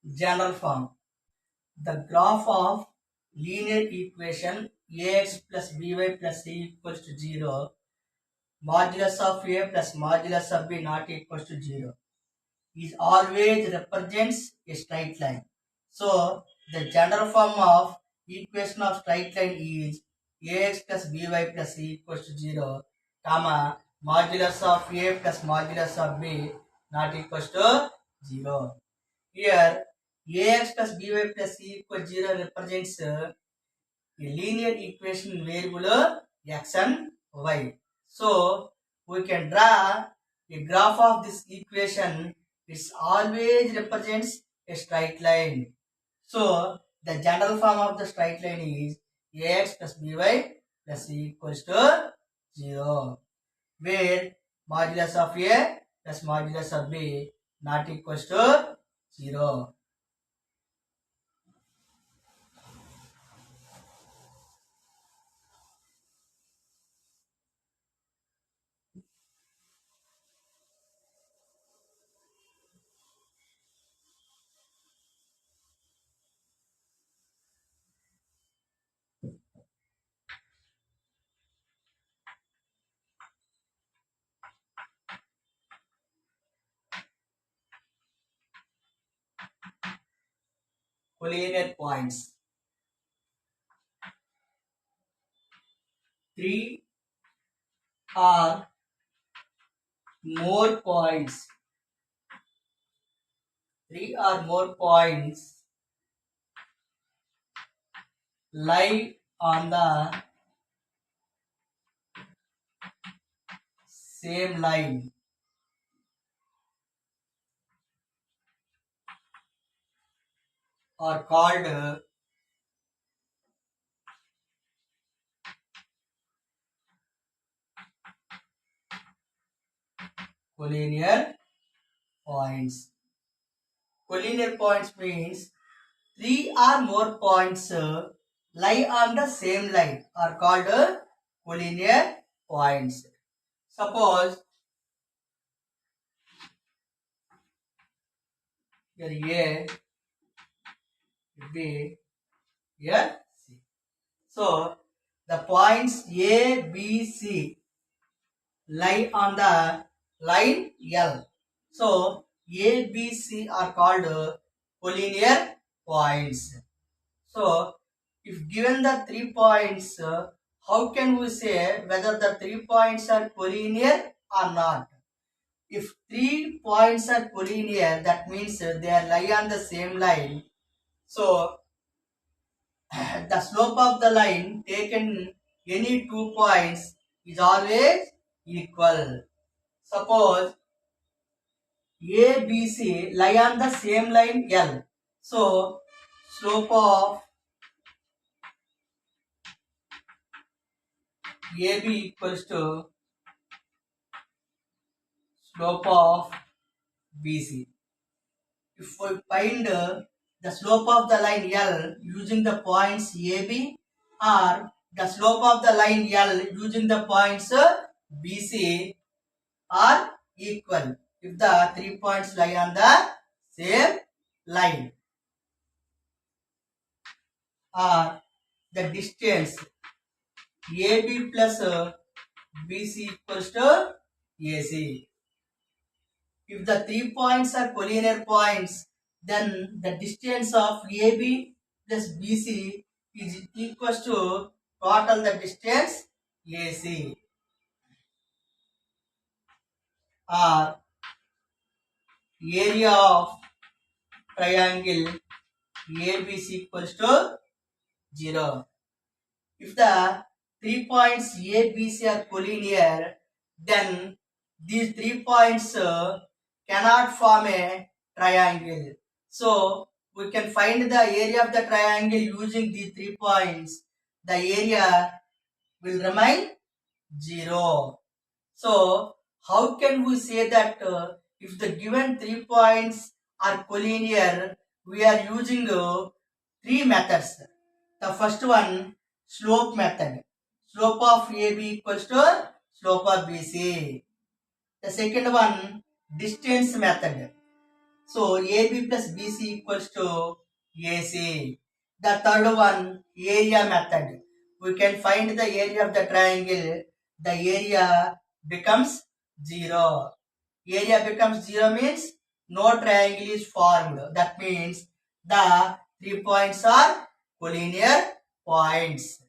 General form. The graph of linear equation ax plus by plus c equals to 0, modulus of a plus modulus of b not equals to 0, is always represents a straight line. So the general form of equation of straight line is ax plus by plus c equals to 0, comma, modulus of a plus modulus of b not equals to 0. Here ax plus by plus c equals 0 represents a linear equation variable x and y. So we can draw a graph of this equation. It always represents a straight line. So the general form of the straight line is ax plus by plus c equals to 0, where modulus of a plus modulus of b not equals to 0. Collinear points. 3 or more points. 3 or more points lie on the same line are called collinear points. Collinear points means 3 or more points lie on the same line are called collinear points. Suppose here A, B, here C. So the points A, B, C lie on the line L. So A, B, C are called collinear points. So if given the 3 points, how can we say whether the 3 points are collinear or not? If 3 points are collinear, that means they are lie on the same line. So the slope of the line taken any 2 points is always equal. Suppose A, B, C lie on the same line L. So slope of AB equals to slope of BC. If we find the slope of the line L using the points AB or the slope of the line L using the points BC are equal if the 3 points lie on the same line, or the distance AB plus BC equals to AC. If the 3 points are collinear points, then the distance of AB plus BC is equals to total the distance AC, or area of triangle ABC equals to 0. If the 3 points ABC are collinear, then these 3 points cannot form a triangle. So we can find the area of the triangle using these 3 points. The area will remain 0. So how can we say that if the given 3 points are collinear, we are using 3 methods. The first one, slope method. Slope of AB equals to slope of BC. The second one, distance method. So AB plus BC equals to AC. The third one, area method. We can find the area of the triangle. The area becomes 0. Area becomes 0 means no triangle is formed. That means the 3 points are collinear points.